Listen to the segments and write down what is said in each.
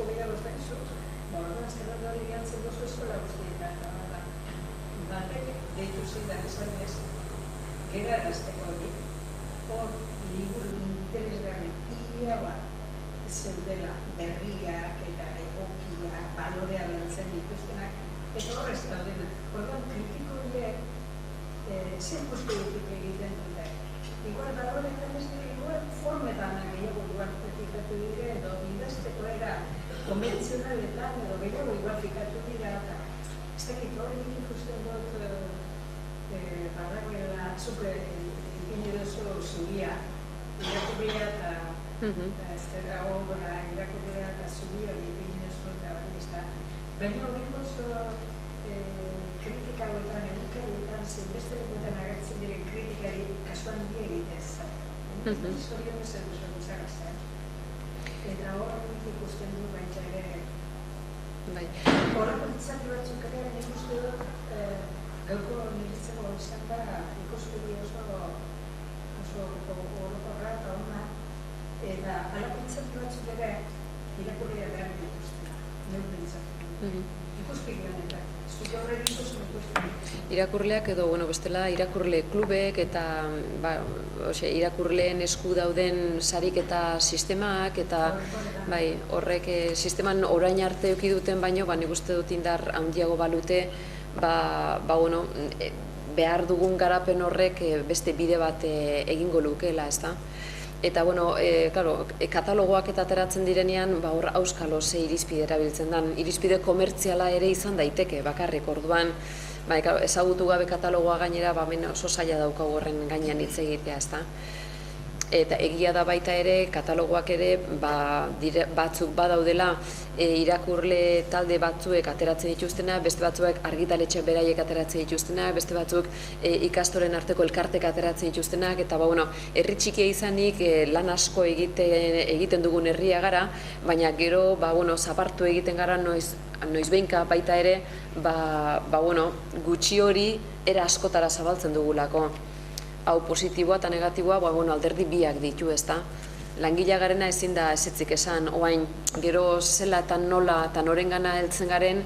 asko gehiago ez dakizu, orduan azterratu hori gantzen dozu eskola guztietan, eta batek deitu zidan esan ez, gera erazteko hori, hor liburu interesgarri ia bat zeudela berriak eta egokiak, balorea lantzen dituztenak, eta hor ez daudena. Orduan kritiko horiek zer guztietik egiten dute. Igual baloretan ez dira, igual formetan gehiago igual fikatu dire, edo idazteko era konbentzionaletan edo gehiago igual fikatu dira, eta ez dakit hori ikusten dut badagoela zuke ipini duzu zubia, irakurria eta irakurria eta zubia ipini duzu eta hori ez da. Baina hori oso kritika hauetan, edukauetan, zinbeste lekuetan agertzen diren kritikari kasuan die egitez. Historio zen duzu guzagazten. Eta hor ikusten du baita ere. Horreko itzaki batzuk ere ikustu dut, gauko niritzeko izan da ikuskuri oso orokorra eta ona, eta alako itzaki batzuk ere irakurria behar dituzten, neurri itzaki. Ikuspegi honetan. Irakurleak edo, bestela irakurle klubek eta irakurleen esku dauden sarik eta sistemak eta horrek sisteman orain arte eduki duten baino, nik uste dut indar handiago balute, behar dugun garapen horrek beste bide bat egingo lukeela, ez da? Eta, katalogoak eta ateratzen direnean, hor auskalo ze irizpide erabiltzen den. Irizpide komertziala ere izan daiteke, bakarrik orduan, ezagutu gabe katalogoa gainera, oso zaila daukagu horren gainean hitz egitea, ez da? Eta egia da baita ere, katalogoak ere, batzuk badaudela irakurle talde batzuek ateratzen dituztena, beste batzuek argitaletxe beraiek ateratzen dituztena, beste batzuk ikastoren arteko elkartek ateratzen dituztenak, eta herri txikia izanik lan asko egiten dugun herria gara, baina gero, zapartu egiten gara noizbehinka baita ere, gutxi hori era askotara zabaltzen dugulako. Hau positiboa eta negatiboa, alderdi biak ditu, ez da? Langilea garena ezin da ezetzik esan, oain, gero zela eta nola eta norengana heltzen garen,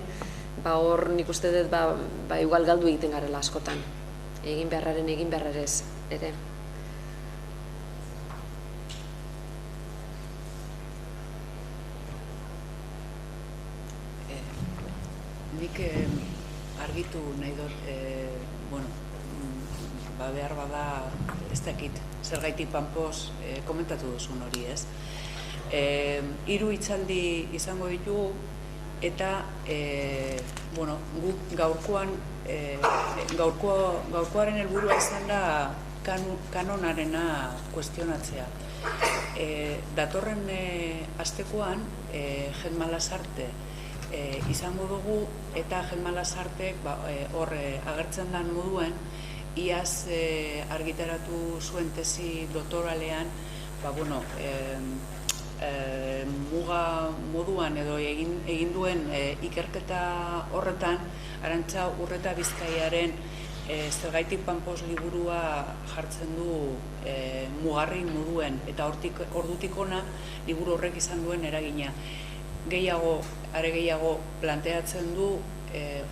hor nik uste dut, igual galdu egiten garela askotan. Egin beharrarez ere. Nik argitu nahi dut, behar bada, ez dakit, zergaitik panpoz komentatu duzun hori, ez? 3 hitzaldi izango ditugu, eta guk gaurkoaren helburua izan da kanonarena kuestionatzea. Datorren astekoan, Jetma Lasarte izango dugu, eta Jetma Lasartek hor agertzen den moduen, iaz argitaratu zuen tesi doktoralean, muga moduan edo egin duen ikerketa horretan, Arantxa Urreta Bizkaiaren Zergaitik panpoz liburua jartzen du mugarri moduen, eta ordutik ona liburu horrek izan duen eragina. Are gehiago planteatzen du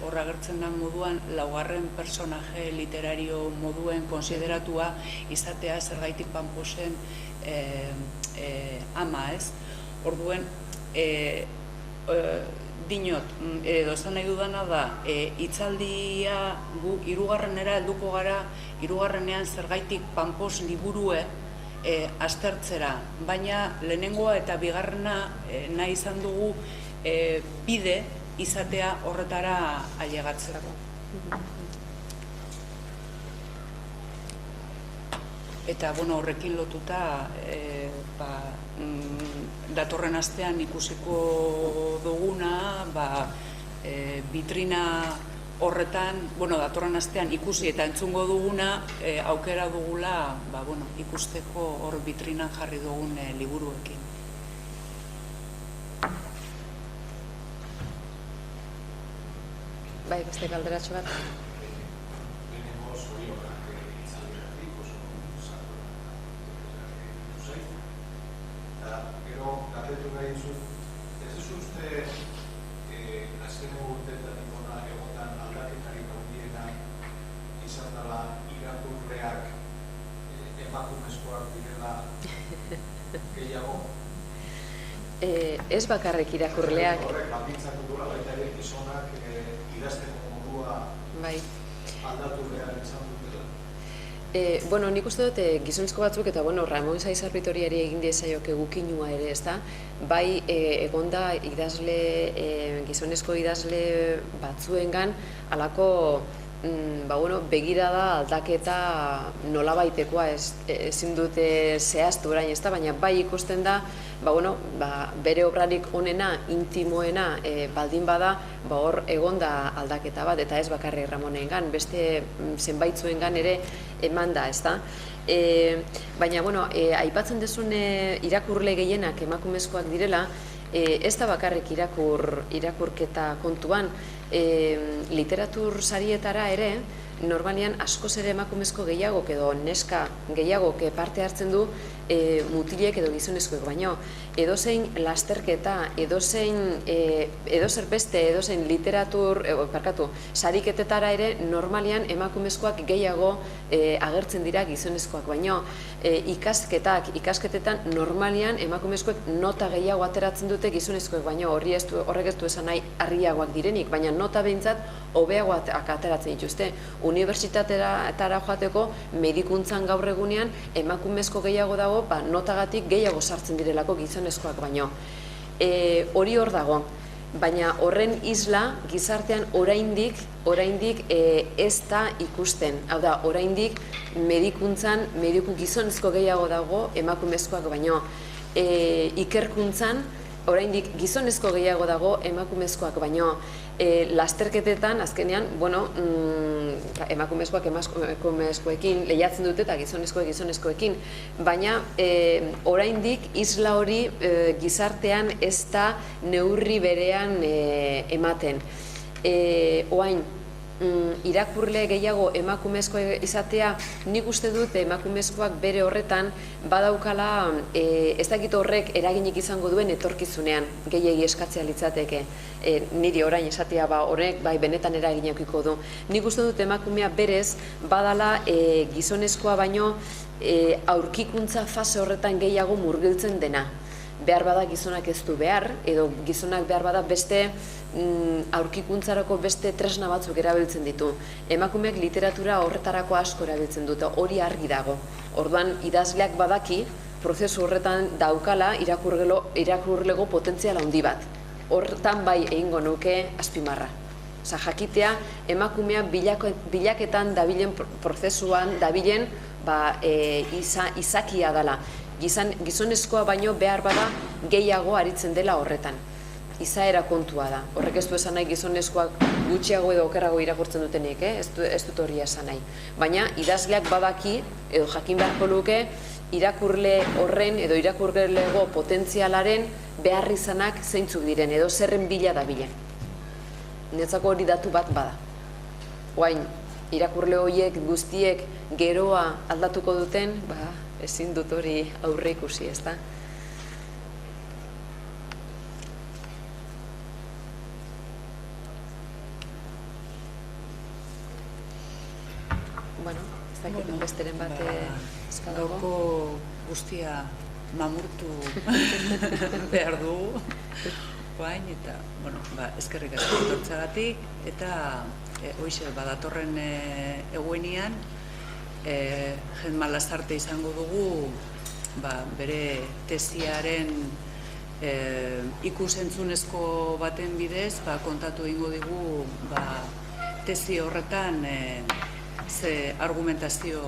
hor agertzen den moduan, 4. personaje literario moduen konsideratua izatea Zergaitik panpozen ama, ez? Orduen, dinot, edo esan nahi dudana da, hitzaldia gu 3. helduko gara, 3. Zergaitik panpoz liburue aztertzera, baina lehenengoa eta 2. Nahi izan dugu bide izatea horretara ailegatzeko. Eta, horrekin lotuta, datorren astean ikusiko duguna, vitrina horretan, datorren astean ikusi eta entzungo duguna, aukera dugula, ikusteko hor vitrinan jarri dugun liburuekin. Bai, beste galderatxo bat. Lehenengo zorionak itzaldiatik, oso sakonak zait. Eta gero galdetu nahi dizut, ez duzu uste Ez bakarrik irakurleak. Horrek baldintzatu duela baita ere gizonak idazteko modua Bai. aldatu behar izan dutela. Bueno, nik uste dut gizonezko batzuk, eta bueno, Ramon Saiz Arbitoriari egin diezaiok gukinua ere, ezta? Bai, egonda idazle, gizonezko idazle batzuengan halako begirada aldaketa nolabaitekoa ezin dute zehaztu orain, ezta? Baina bai ikusten da, bere obrarik onena, intimoena baldin bada, hor egonda aldaketa bat, eta ez bakarrik Ramonengan, beste zenbaitzuengan ere eman da, ezta? Baina, aipatzen duzun irakurle gehienak emakumezkoak direla, ez da bakarrik irakurketa kontuan, literatur sarietara ere, normalian askoz ere emakumezko gehiagok edo neska gehiagok parte hartzen du mutilek edo gizonezkoek baino. Edozein lasterketa, edozer beste, edozein sariketetara ere normalian emakumezkoak gehiago agertzen dira gizonezkoak baino. Ikasketetan normalian emakumezkoek nota gehiago ateratzen dute gizonezkoek baino. Horrek ez du esan nahi argiagoak direnik, baina nota behintzat hobeagoak ateratzen dituzte. Unibertsitatera joateko medikuntzan gaur egunean emakumezko gehiago dago, notagatik gehiago sartzen direlako gizonezkoak baino. Hori hor dago, baina horren isla gizartean oraindik ez da ikusten. Hau da, oraindik medikuntzan mediku gizonezko gehiago dago emakumezkoak baino. Ikerkuntzan oraindik gizonezko gehiago dago emakumezkoak baino. Lasterketetan, azkenean, emakumezkoak emakumezkoekin lehiatzen dute eta gizonezkoekin, baina oraindik isla hori gizartean ez da neurri berean ematen. Oain, irakurle gehiago emakumezko izatea, nik uste dut emakumezkoak bere horretan badaukala, ez dakit horrek eraginik izango duen etorkizunean, gehiegi eskatzea litzateke. Niri orain esatea horrek benetan eraginekiko du. Nik uste dut emakumea berez badala gizonezkoa baino aurkikuntza fase horretan gehiago murgiltzen dena. Behar bada gizonak ez du behar, edo gizonak behar bada beste aurkikuntzarako beste tresna batzuk erabiltzen ditu. Emakumeak literatura horretarako asko erabiltzen dute, hori argi dago. Orduan, idazleak badaki, prozesu horretan daukala irakurlego potentziala handi bat. Horretan bai egingo nuke azpimarra. Jakitea, emakumea bilaketan dabilen prozesuan, dabilen izakia dela. Gizonezkoa baino behar bada gehiago aritzen dela horretan. Izaera kontua da. Horrek ez du esan nahi gizonezkoak gutxiago edo okerrago irakurtzen dutenik, ez dut hori esan nahi. Baina idazleak badaki, edo jakin beharko luke, irakurle horren edo irakurlego potentzialaren behar izanak zeintzuk diren, edo zerren bila da bilen. Netzako hori datu bat bada. Oain, irakurle horiek guztiek geroa aldatuko duten, ezin dut hori aurre ikusi, ez da? Ez dakit besteren bat eskadago. Gaurko guztia mamurtu behar dugu. Oain, eta, eskerrik asko etortzagatik, eta hoxe, badatorren eguenian, Gemma Lasarte izango dugu bere tesiaren ikusentzunezko baten bidez kontatu egingo digu tesi horretan ze argumentazio